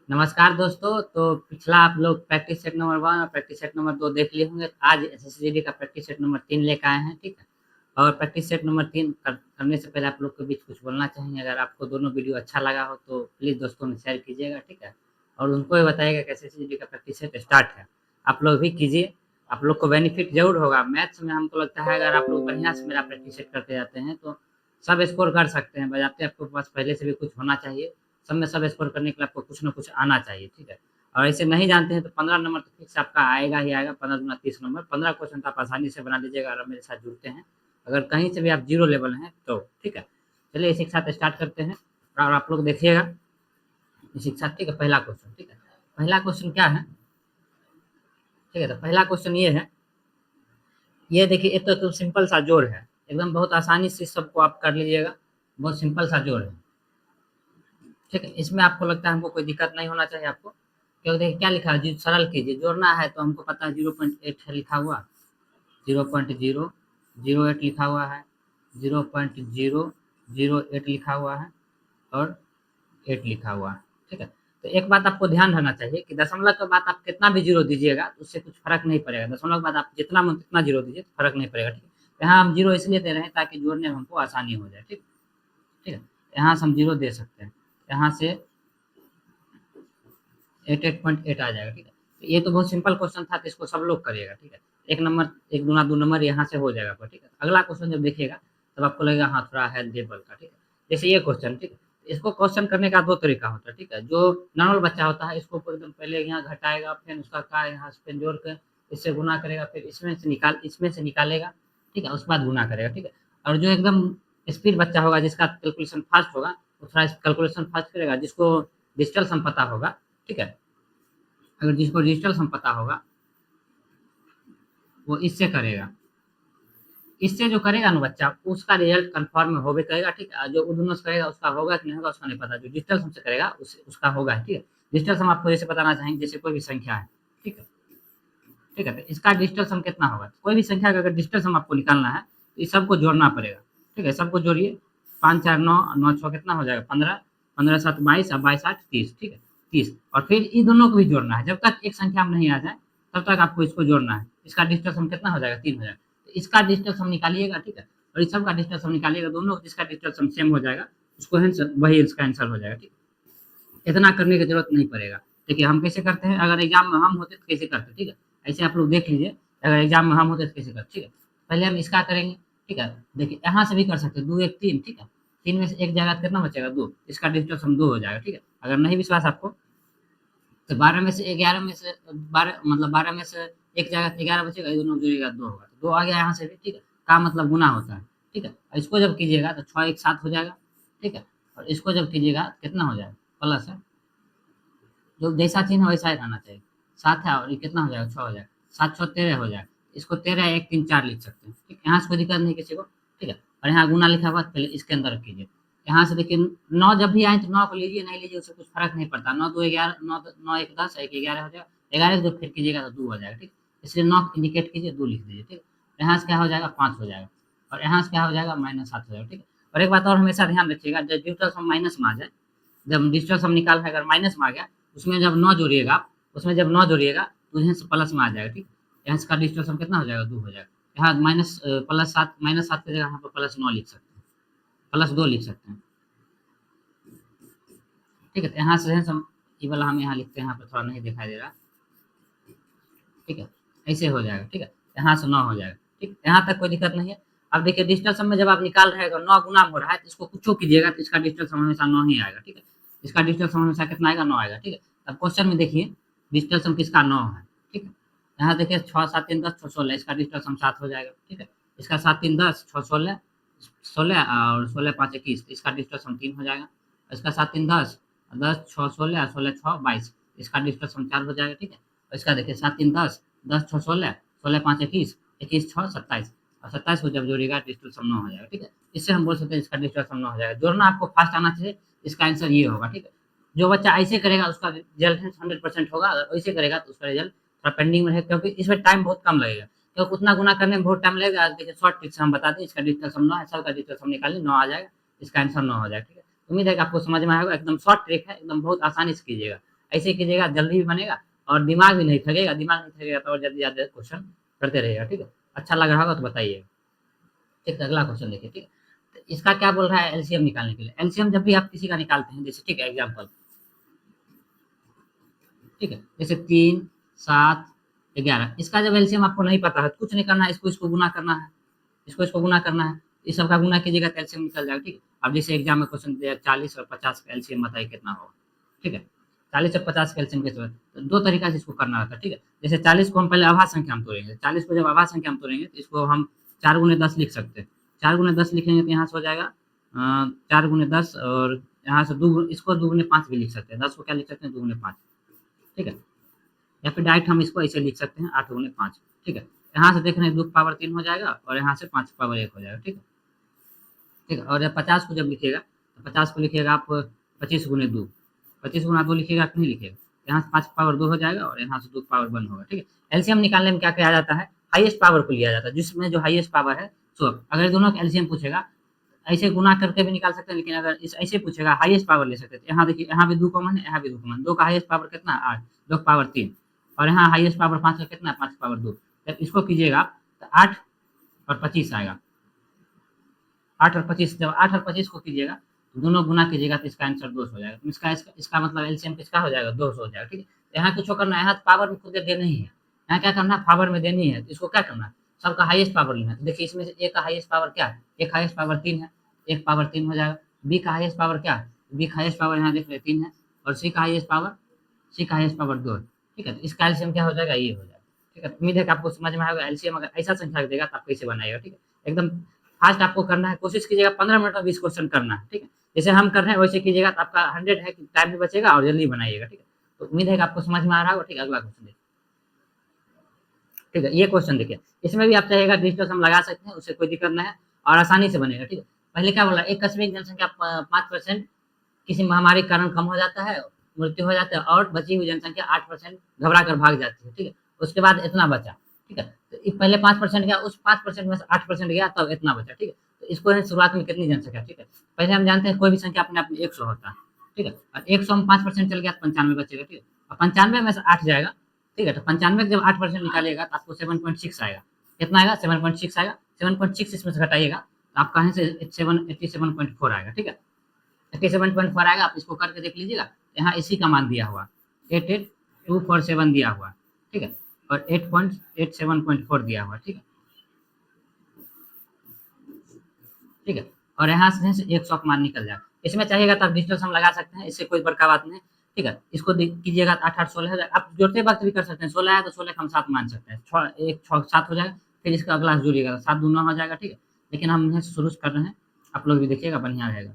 नमस्कार दोस्तों। तो पिछला आप लोग प्रैक्टिस सेट नंबर 1 और प्रैक्टिस सेट नंबर 2 देख लिए होंगे। आज एसएससीजीडी का प्रैक्टिस सेट नंबर 3 लेकर आए हैं, ठीक है। और प्रैक्टिस सेट नंबर 3 करने से पहले आप लोग के बीच कुछ बोलना चाहेंगे। अगर आपको दोनों वीडियो अच्छा लगा हो तो प्लीज़ दोस्तों में शेयर कीजिएगा, ठीक है। और उनको भी बताइएगा कि एसएससीजीडी का प्रैक्टिस सेट स्टार्ट है। आप लोग भी कीजिए, आप लोग को बेनिफिट ज़रूर होगा। मैथ्स में हमको लगता है अगर आप लोग बढ़िया से मेरा प्रैक्टिस सेट करते जाते हैं तो सब स्कोर कर सकते हैं। बजाते आपके पास पहले से भी कुछ होना चाहिए। सब में सब स्कोर करने के लिए आपको कुछ ना कुछ आना चाहिए, ठीक है। और ऐसे नहीं जानते हैं तो 15 नंबर तो फिक्स आपका आएगा ही आएगा। 15 दूना 30 नंबर, 15 क्वेश्चन तो आप आसानी से बना लीजिएगा अगर मेरे साथ जुड़ते हैं। अगर कहीं से भी आप जीरो लेवल हैं तो ठीक है। चलिए इसी के साथ स्टार्ट करते हैं। और आप लोग देखिएगा इसी के साथ, ठीक है। पहला क्वेश्चन, ठीक है। पहला क्वेश्चन क्या है, ठीक है। तो पहला क्वेश्चन ये है, ये देखिए, ये तो सिंपल सा जोड़ है। एकदम बहुत आसानी से सबको आप कर लीजिएगा। बहुत सिंपल सा जोड़ है, ठीक है। इसमें आपको लगता है हमको कोई दिक्कत नहीं होना चाहिए आपको, क्योंकि देखिए क्या लिखा है जी, सरल कीजिए। जोड़ना है तो हमको पता है 0.8 है लिखा हुआ, 0.008 लिखा हुआ है, 0.008 लिखा हुआ है और 8 लिखा हुआ है, ठीक है। तो एक बात आपको ध्यान रहना चाहिए कि दशमलव के बाद आप कितना भी जीरो दीजिएगा तो उससे कुछ फर्क नहीं पड़ेगा। दशमलव के बाद आप जितना मन कितना जीरो दीजिए तो फर्क नहीं पड़ेगा, ठीक है। यहाँ हम जीरो इसलिए दे रहे हैं ताकि जोड़ने में हमको आसानी हो जाए, ठीक, ठीक है। यहाँ से हम जीरो दे सकते हैं, यहाँ से 88.8 आ जाएगा, ठीक है। तो ये तो बहुत सिंपल क्वेश्चन था, तो इसको सब लोग करिएगा, ठीक है। एक नंबर, एक दूना दो नंबर यहाँ से हो जाएगा आपका, ठीक है। अगला क्वेश्चन जब देखिएगा तब आपको लगेगा हाँ थोड़ा है लेवल का, ठीक है। जैसे ये क्वेश्चन, ठीक है। इसको क्वेश्चन करने का दो तरीका होता है, ठीक है। जो नॉर्मल बच्चा होता है इसको एकदम पहले यहाँ घटाएगा, फिर उसका का यहाँ से फिर जोड़ कर इससे गुना करेगा, फिर इसमें से निकालेगा, ठीक है। उसके बाद गुना करेगा, ठीक है। और जो एकदम स्पीड बच्चा होगा, जिसका कैलकुलेशन फास्ट होगा, वो थोड़ा कैलकुलेशन फास्ट करेगा। जिसको डिजिटल सम पता होगा, ठीक है, अगर जिसको डिजिटल सम पता होगा वो इससे करेगा। इससे जो करेगा ना बच्चा, उसका रिजल्ट कंफर्म में होबे करेगा, ठीक है। जो दोनों से करेगा उसका होगा कि नहीं होगा उसका नहीं पता। जो डिजिटल सम से करेगा उसका होगा, ठीक है। डिजिटल सम आपको जैसे बताना चाहेंगे, जैसे कोई भी संख्या है, ठीक है, ठीक है। तो इसका डिजिटल सम कितना होगा, कोई भी संख्या का अगर डिजिटल सम आपको निकालना है तो इस सबको जोड़ना पड़ेगा, ठीक है। सबको जोड़िए, 5 4 9 9 6 कितना हो जाएगा 15, 15 7 22 और 22 8 30, ठीक है। 30, और फिर इन दोनों को भी जोड़ना है। जब तक एक संख्या में नहीं आ जाए तब तक आपको इसको जोड़ना है। इसका डिजिटल सम कितना हो जाएगा 3 हो जाएगा। तो इसका डिजिटल सम निकालिएगा, ठीक है। और इस सब का डिजिटल सम निकालिएगा, दोनों जिसका डिजिटल सम सेम हो जाएगा उसको वही इसका आंसर हो जाएगा, ठीक है। इतना करने की जरूरत नहीं पड़ेगा। देखिए हम कैसे करते हैं, अगर एग्जाम में हम होते तो कैसे करते, ठीक है। ऐसे आप लोग देख लीजिए, अगर एग्जाम में हम होते तो कैसे करते, ठीक है। पहले हम इसका करेंगे, ठीक है। देखिए यहाँ से भी कर सकते हैं, 2 1 3, ठीक है। 3 में से एक जाएगा तो कितना बचेगा 2, इसका डिजिटल सम 2 हो जाएगा, ठीक है। अगर नहीं विश्वास आपको तो 12 में से 11 में से 12, मतलब 12 में से एक जाएगा तो 11 बचेगा, ये दोनों जोड़िएगा 2 होगा, तो 2 आ गया यहाँ से भी, ठीक है। का मतलब गुना होता है, ठीक है। और इसको जब कीजिएगा तो 6 1 7 हो जाएगा, ठीक है। और इसको जब कीजिएगा कितना हो जाएगा, प्लस है, जो जैसा चिन्ह है वैसा ही रहना चाहिए। 7 है और ये कितना हो जाएगा 6 हो जाएगा, 7 6 13 हो जाएगा। इसको 13 1 3 4 लिख सकते हैं, ठीक है। यहाँ से कोई दिक्कत नहीं किसी को, ठीक है। और यहाँ गुना लिखा हुआ पहले इसके अंदर रख कीजिए। यहाँ से देखिए 9 जब भी आए तो 9 को लीजिए, नहीं लीजिए उससे कुछ फर्क नहीं पड़ता। 9 2 11, 9 9 1 10, 1 11 हो जाएगा। 11 को जब फिर कीजिएगा तो 2 हो जाएगा, ठीक। इसलिए 9 इंडिकेट कीजिए, 2 लिख दीजिए, ठीक। यहाँ से क्या हो जाएगा 5 हो जाएगा। और यहाँ से क्या हो जाएगा -7 हो जाएगा, ठीक है। और एक बात और हमेशा ध्यान रखिएगा, जब डिजिटल सम माइनस में आ जाए, जब डिजिटल सम निकालना है अगर माइनस में आ गया, उसमें जब 9 जोड़िएगा आप, उसमें जब 9 जोड़िएगा तो यहाँ से प्लस में आ जाएगा, ठीक। यहाँ इसका डिजिटल सम कितना हो जाएगा 2 हो जाएगा। यहाँ माइनस प्लस 7, -7 की जगह यहाँ पर +9 लिख सकते हैं, +2 लिख सकते हैं, ठीक है। तो यहाँ से हम ये वाला हम यहाँ लिखते हैं, यहाँ पर थोड़ा नहीं दिखाई दे रहा, ठीक है। ऐसे हो जाएगा, ठीक है। यहाँ से 9 हो जाएगा, ठीक। यहाँ तक कोई दिक्कत नहीं है। अब देखिए डिजिटल सम में जब आप निकाल रहे हैं अगर 9 गुना हो रहा है तो इसको कुछ कीजिएगा तो इसका डिजिटल सम हमेशा 9 ही आएगा, ठीक है। इसका डिजिटल सम हमेशा कितना आएगा 9 आएगा, ठीक है। अब क्वेश्चन में देखिए डिजिटल सम किसका 9 है, ठीक है। यहाँ देखिए 6 7 3 10 6 16, इसका डिजिटल सम 7 हो जाएगा, ठीक है। इसका 7 3 10 6 16, 16 और 16 5 21, इसका डिजिटल सम 3 हो जाएगा। इसका 7 3 10, 10 6 16, 16 6 22, इसका डिजिटल सम 4 हो जाएगा, ठीक है। और इसका देखिए 7 3 10, 10 6 16, 16 5 21, 21 6 27, और 27 को जब जोड़िएगा डिजिटल सम 9 हो जाएगा, ठीक है। इससे हम बोल सकते हैं इसका डिजिटल सम 9 हो जाएगा। जोड़ना आपको फास्ट आना चाहिए, इसका आंसर ये होगा, ठीक है। जो बच्चा ऐसे करेगा उसका रिजल्ट 100% होगा, अगर वैसे करेगा तो उसका रिजल्ट थोड़ा पेंडिंग में है, क्योंकि इसमें टाइम बहुत कम लगेगा। तो उतना गुना करने में बहुत टाइम लगेगा। आज देखिए शॉर्ट ट्रिक से हम बता दें, इसका डिजिटल सम 9 है, सबका डिजिटल सम निकालिए 9 आ जाएगा, इसका आंसर 9 हो जाएगा, ठीक है। उम्मीद है कि आपको समझ में आएगा। एकदम शॉर्ट ट्रिक है, एकदम बहुत आसानी से कीजिएगा। ऐसे कीजिएगा, जल्दी भी बनेगा और दिमाग भी नहीं थकेगा। दिमाग नहीं थकेगा तो और जल्दी ज्यादा क्वेश्चन करते रहेगा, ठीक है। अच्छा लग रहा होगा तो बताइए। ठीक, अगला क्वेश्चन देखिए, ठीक है। तो इसका क्या बोल रहा है, एलसीएम निकालने के लिए। एलसीएम जब भी आप किसी का निकालते हैं, जैसे ठीक है एग्जाम्पल, ठीक है, जैसे 3, 7, 11, इसका जब एलसीएम आपको नहीं पता है तो कुछ नहीं करना है, इसको इसको गुना करना है, इसको इसको गुना करना है, इस सब का गुना कीजिएगा तो एलसीएम निकल जाएगा, ठीक है। अब जैसे एग्जाम में क्वेश्चन दिया 40 और 50 का एलसीएम बताइए कितना होगा, ठीक है। 40 और 50 का एलसीएम कैसे होगा? तो दो तरीका से इसको करना रहता है, ठीक है। जैसे 40 को हम पहले आभाज्य संख्या में तोड़ेंगे, 40 को जब आभाज्य संख्या में तोड़ेंगे तो इसको हम 4 गुने 10 लिख सकते हैं। 4 गुने 10 लिखेंगे तो यहाँ से हो जाएगा 4 गुने 10, और यहाँ से इसको 2 गुने 5 भी लिख सकते हैं। 10 को क्या लिख सकते हैं, 2 गुने 5, ठीक है। या फिर डायरेक्ट हम इसको ऐसे लिख सकते हैं 8 गुने 5, ठीक है। यहाँ से देख रहे हैं 2 की पावर 3 हो जाएगा और यहाँ से 5 की पावर 1 हो जाएगा, ठीक है। ठीक है, और जब 50 को जब लिखिएगा तो 50 को लिखिएगा आप 25 गुने 2, 25 गुना 2 लिखिएगा कि नहीं लिखिएगा, यहाँ से 5 की पावर 2 हो जाएगा और यहाँ से 2 की पावर 1 होगा, ठीक है। एलसीएम निकालने में क्या किया जाता है, हाईएस्ट पावर को लिया जाता है, जिसमें जो हाईएस्ट पावर है। सो अगर दोनों का एलसीएम पूछेगा, ऐसे गुना करके भी निकाल सकते हैं, लेकिन अगर इस ऐसे पूछेगा हाईएस्ट पावर ले सकते हैं। यहाँ देखिए, यहाँ भी 2 कॉमन है, यहाँ भी 2 कॉमन, 2 का हाईएस्ट पावर कितना है 8, 2 की पावर 3, और यहाँ हाईएस्ट पावर 5 का कितना है 5 की पावर 2। जब इसको कीजिएगा तो 8 और 25 आएगा। 8 और 25, जब 8 और 25 को कीजिएगा तो दोनों गुना कीजिएगा तो इसका आंसर 200 हो जाएगा। तो इसका मतलब एलसीएम किसका हो जाएगा, 200 हो जाएगा, ठीक है। यहाँ कुछ करना है, यहाँ पावर में खुद देनी ही है, यहाँ क्या करना है, पावर में देनी है। तो इसको क्या करना है, सबका हाईएस्ट पावर लेना है। तो देखिए इसमें से ए का हाईएस्ट पावर क्या है, एक हाईएस्ट पावर 3 है, 1 पावर 3 हो जाएगा। बी का हाईएस्ट पावर क्या है, बी का हाईएस्ट पावर यहाँ देख रहे 3 है, और सी का हाईएस्ट पावर 2 है, ठीक है। तो इसका एलसीएम क्या हो जाएगा, ये हो जाएगा, ठीक है। तो उम्मीद है कि आपको समझ में आएगा। एलसीएम अगर ऐसा संख्या देगा तो आप कैसे बनाएगा, ठीक है। एकदम फास्ट आपको करना है, कोशिश कीजिएगा 15 मिनट में 20 क्वेश्चन करना है, ठीक है। जैसे हम कर रहे हैं वैसे कीजिएगा तो आपका 100 है कि टाइम भी बचेगा और जल्दी बनाइएगा, ठीक है। तो उम्मीद है कि आपको समझ में आ रहा होगा, ठीक है। अगला क्वेश्चन देखिए, ठीक है। ये क्वेश्चन देखिए, इसमें भी आप चाहेगा डिजिटल सम लगा सकते हैं, उससे कोई दिक्कत नहीं है और आसानी से बनेगा, ठीक है। पहले क्या बोला, एक कस्बे की जनसंख्या 5% किसी महामारी के कारण कम हो जाता है, मृत्यु हो जाता है, और बची हुई जनसंख्या 8% घबरा कर भाग जाती है, ठीक है। उसके बाद इतना बचा, ठीक है। तो पहले 5% गया, उस 5% में से 8% गया, तब इतना बचा, ठीक है। तो इसको है शुरुआत में कितनी जनसंख्या, ठीक है। पहले हम जानते हैं कोई भी संख्या अपने आप में 100 होता है, ठीक है। और 100 में 5% चल गया तो 95 बचेगा, ठीक है। और 95 में से 8 जाएगा, ठीक है। तो 95 जब 8% निकालिएगा तो आपको 7.6 आएगा। कितना आएगा, 7.6 आएगा। 7.6 इसमें से घटाइएगा तो आपका यहाँ से 87.4 आएगा, ठीक है। 87.4 आएगा। आप इसको करके देख लीजिएगा, यहाँ इसी का मान दिया हुआ 88247 दिया हुआ, ठीक है। और 8.87.4 दिया हुआ, ठीक है, ठीक है। और यहाँ से 100 का मान निकल जाएगा। इसमें चाहिएगा तो आप डिजिटल सम लगा सकते हैं, इससे कोई बड़का बात नहीं, ठीक है। इसको कीजिएगा तो 8 8 16 आप जोड़ते वक्त भी कर सकते हैं। 16 है तो 16 का हम 7 मान सकते हैं, 7 हो जाएगा। फिर इसका अगला जोड़िएगा, 7 दूना हो जाएगा, ठीक है। लेकिन हम यहाँ से शुरू कर रहे हैं, आप लोग भी देखिएगा, बढ़िया रहेगा,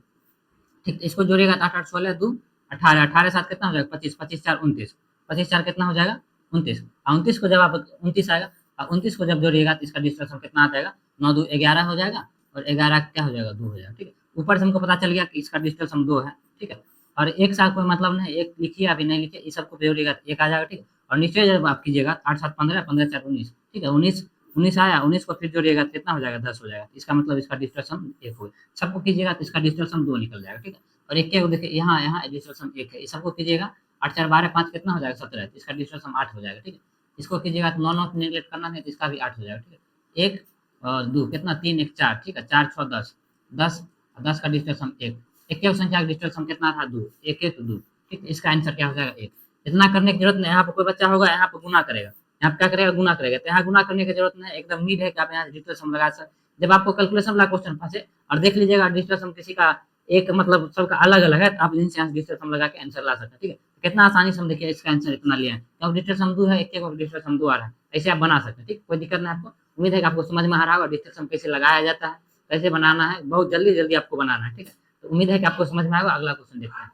ठीक। तो इसको जोड़िएगा तो 8 8 16 2 18, 18 7 कितना हो जाएगा 25, 25 4 29, 25 4 कितना हो जाएगा 29, और 29 को जब आप 29 आएगा, और 29 को जब जोड़िएगा तो इसका डिस्ट्रेक्शन कितना आ जाएगा, 9 2 11 हो जाएगा, और 11 क्या हो जाएगा 2 हो जाएगा, ठीक है। ऊपर से हमको पता चल गया कि इसका डिस्ट्रेक्शन 2 है, ठीक है। और एक साथ कोई मतलब नहीं, एक लिखिए अभी नहीं लिखिए, इस सबको जोड़िएगा तो एक आ जाएगा, ठीक है। और नीचे जब आप कीजिएगा 8 7 15, 15 4 19, ठीक है। 19 19 आया, 19 को फिर जोड़िएगा तो कितना हो जाएगा 10 हो जाएगा। इसका मतलब इसका डिस्ट्रेक्शन 1 हो, सबको कीजिएगा तो इसका डिस्ट्रेक्शन 2 निकल जाएगा, ठीक है। और एक क्या देखिए, यहाँ यहाँ डिस्ट्रेक्शन 1 है, इस सबको कीजिएगा 8 4 12 5 कितना हो जाएगा 17, तो इसका डिस्ट्रेक्शन 8 हो जाएगा, ठीक है। इसको कीजिएगा तो 9 9 निगलेक्ट करना नहीं, तो इसका भी 8 हो जाएगा, ठीक है। 1 और 2 कितना 3 1 4, ठीक है। 4 6 10, 10 10 का डिस्ट्रेक्शन 1, एक संख्या का डिस्ट्रेक्शन कितना था 2, 1 1 2, ठीक है। इसका आंसर क्या हो जाएगा 1। इतना करने की जरूरत नहीं, यहाँ पर कोई बच्चा होगा यहाँ पर गुना करेगा, यहाँ क्या करेगा गुना करेगा, तो यहाँ गुना करने की जरूरत नहीं, एकदम उम्मीद है कि आप यहाँ डिजिटल सम लगा सकते। जब आपको कैलकुलेशन वाला क्वेश्चन फंसे और देख लीजिएगा डिजिटल सम किसी का एक मतलब सबका अलग अलग है, तो आप इनसे डिजिटल सम लगा के आंसर ला सकते हैं, ठीक है। कितना आसानी से हम देखिए इसका आंसर इतना लिया है, क्योंकि डिजिटल सम 2 है, एक एक डिजिटल सम 2 आ रहा है, ऐसे आप बना सकते हैं, ठीक। कोई दिक्कत नहीं आपको। उम्मीद है कि आपको समझ में आ रहा होगा डिजिटल सम कैसे लगाया जाता है, कैसे बनाना है, बहुत जल्दी जल्दी आपको बनाना है, ठीक है। तो उम्मीद है कि आपको समझ में आएगा। अगला क्वेश्चन देखते हैं,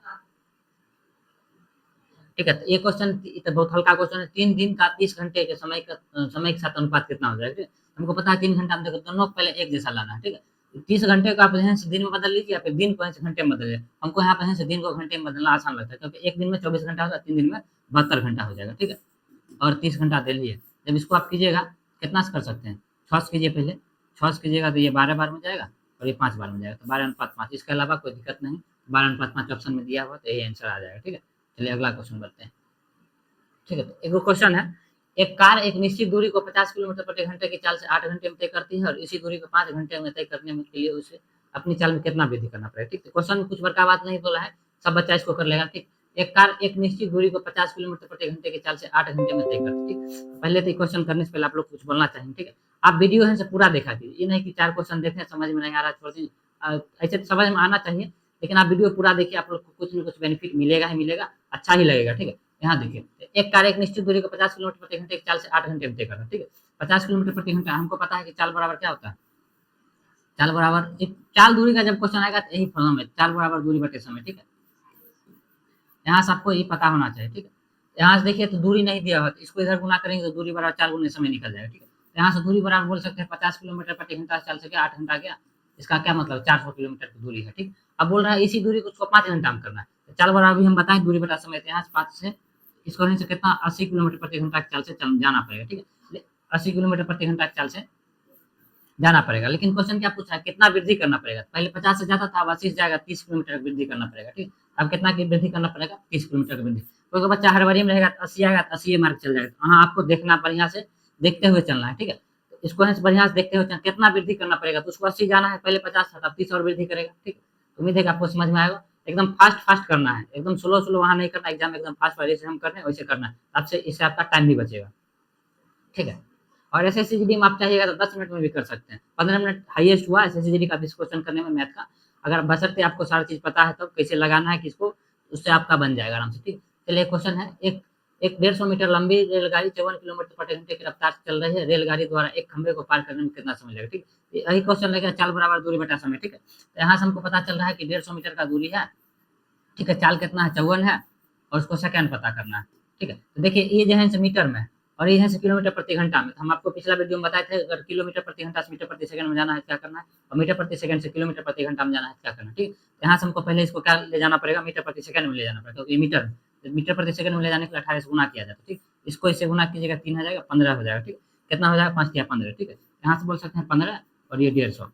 ठीक है। तो ये क्वेश्चन तो बहुत हल्का क्वेश्चन है। 3 दिन का 30 घंटे के समय के साथ अनुपात कितना हो जाएगा, ठीक है। हमको पता है 3 घंटा में देखो दोनों पहले एक जैसा लाना है, ठीक है। 30 घंटे को आप यहाँ से दिन में बदल लीजिए, या फिर दिन को यहाँ से घंटे में बदल लीजिए। हमको यहाँ पे यहाँ से दिन को घंटे में बदलना आसान लगता है, क्योंकि एक दिन में 24 घंटा होगा, 3 दिन में 72 घंटा हो जाएगा, ठीक है। और 30 घंटा दे लीजिए। जब इसको आप कीजिएगा कितना से कर सकते हैं, 6 से कीजिए पहले, 6 से कीजिएगा तो ये 12 बार में जाएगा और ये 5 बार में जाएगा, तो 12 अनुपात 5। इसके अलावा कोई दिक्कत नहीं, 12 अनुपात 5 ऑप्शन में दिया हुआ, तो यही आंसर आ जाएगा, ठीक है। चलिए अगला क्वेश्चन बढ़ते हैं। ठीक है, तो एक क्वेश्चन है, एक कार एक निश्चित दूरी को 50 किलोमीटर प्रति घंटे की चाल से 8 घंटे में तय करती है और इसी दूरी को 5 घंटे में तय करने में के लिए उसे अपनी चाल में कितना वृद्धि करना पड़ेगा। ठीक है, क्वेश्चन में कुछ बड़का बात नहीं बोला है, सब बच्चा इसको कर लेगा। ठीक, एक कार एक निश्चित दूरी को 50 किलोमीटर प्रति घंटे की चाल से 8 घंटे में तय करती है। ठीक, पहले तो क्वेश्चन करने से पहले आप लोग कुछ बोलना चाहिए। ठीक है, आप वीडियो है से पूरा देखा कीजिए, ये नहीं कि 4 क्वेश्चन देखें समझ में नहीं आ रहा छोड़ दीजिए। ऐसे तो समझ में आना चाहिए, लेकिन आप वीडियो पूरा देखिए, आप लोग को कुछ न कुछ बेनिफिट मिलेगा ही मिलेगा, अच्छा ही लगेगा। ठीक है, यहाँ देखिए, एक कार एक निश्चित दूरी को 50 किलोमीटर प्रति घंटे की चाल से 8 घंटे में तय करना। ठीक है, 50 किलोमीटर प्रति घंटा, हमको पता है कि चाल बराबर क्या होता है, चाल बराबर एक चाल दूरी का जब क्वेश्चन आएगा तो यही फॉर्म है, चाल बराबर दूरी बटे समय। ठीक है, यहाँ से आपको ये पता होना चाहिए। ठीक है, यहाँ से देखिए तो दूरी नहीं दिया हुआ, तो इसको इधर गुना करेंगे तो दूरी बराबर 4 गुने समय निकल जाएगा। ठीक है, यहाँ से दूरी बराबर बोल सकते हैं 50 किलोमीटर प्रति घंटा चाल से क्या 8 घंटा गया, इसका क्या मतलब 400 किलोमीटर की दूरी है। ठीक, अब बोल रहा है इसी दूरी को उसको 5 घंटा में करना है, तो चाल बराबर भी हम बताएं दूरी बटा समय, तो यहाँ से 5 से इसको नहीं से कितना 80 किलोमीटर प्रति घंटा की चाल से जाना पड़ेगा। ठीक है, 80 किलोमीटर प्रति घंटा की चाल से जाना पड़ेगा। लेकिन क्वेश्चन क्या पूछा है, कितना वृद्धि करना पड़ेगा, पहले 50 से जाता था, अब 80 से जाएगा, 30 किलोमीटर की वृद्धि करना पड़ेगा। ठीक, अब कितना की वृद्धि करना पड़ेगा, 30 किलोमीटर की वृद्धि। कोई तो बच्चा हड़बड़ी में रहेगा तो 80 आएगा तो 80 मार्क चल जाएगा, हाँ आपको देखना बढ़िया से देखते हुए चलना है। ठीक है, तो इसको है बढ़िया से देखते हुए चलना, कितना वृद्धि करना पड़ेगा, तो उसको 80 जाना है, पहले 50 था, तब 30 और वृद्धि करेगा। ठीक, उम्मीद है कि आपको समझ में आएगा। एकदम फास्ट फास्ट करना है, एकदम स्लो स्लो वहां नहीं करना, एग्जाम एकदम फास्ट जैसे हम कर रहे हैं वैसे करना है, आपसे इससे आपका टाइम भी बचेगा। ठीक है, और एसएससीजीडी में आप चाहिएगा तो 10 मिनट में भी कर सकते हैं, 15 मिनट हाईएस्ट हुआ एसएससीजीडी का क्वेश्चन करने में मैथ का, अगर बशर्ते आपको सारी चीज पता है तब कैसे लगाना है किसको, उससे आपका बन जाएगा आराम से। ठीक, चलिए क्वेश्चन है, एक एक 150 मीटर लंबी रेलगाड़ी 54 किलोमीटर प्रति घंटे की रफ्तार से चल रही है, रेलगाड़ी द्वारा एक खंभे को पार करने में कितना समय लगेगा। ठीक, यही क्वेश्चन लगेगा चाल बराबर दूरी बटा समय। ठीक है, तो यहाँ से हमको पता चल रहा है कि 150 मीटर का दूरी है। ठीक है, चाल कितना है 54 है, और उसको सेकंड पता करना है। ठीक है, तो देखिए ये जो है मीटर में और ये है किलोमीटर प्रति घंटा में, तो हम आपको पिछला वीडियो में बताए थे अगर किलोमीटर प्रति घंटा से मीटर प्रति सेकंड में जाना है क्या करना है, और मीटर प्रति सेकंड से किलोमीटर प्रति घंटा में जाना है क्या करना है। ठीक, तो यहाँ से हमको पहले इसको क्या ले जाना पड़ेगा, मीटर प्रति सेकंड में ले जाना पड़ेगा, तो ये मीटर मीटर प्रति सेकंड में ले जाने के लिए 18 से गुना किया जाता है। ठीक, इसको इससे गुना कीजिएगा 3 हो जाएगा, 15 हो जाएगा। ठीक, कितना हो जाएगा 5 या 15। ठीक है, यहाँ से बोल सकते हैं 15 और ये 150।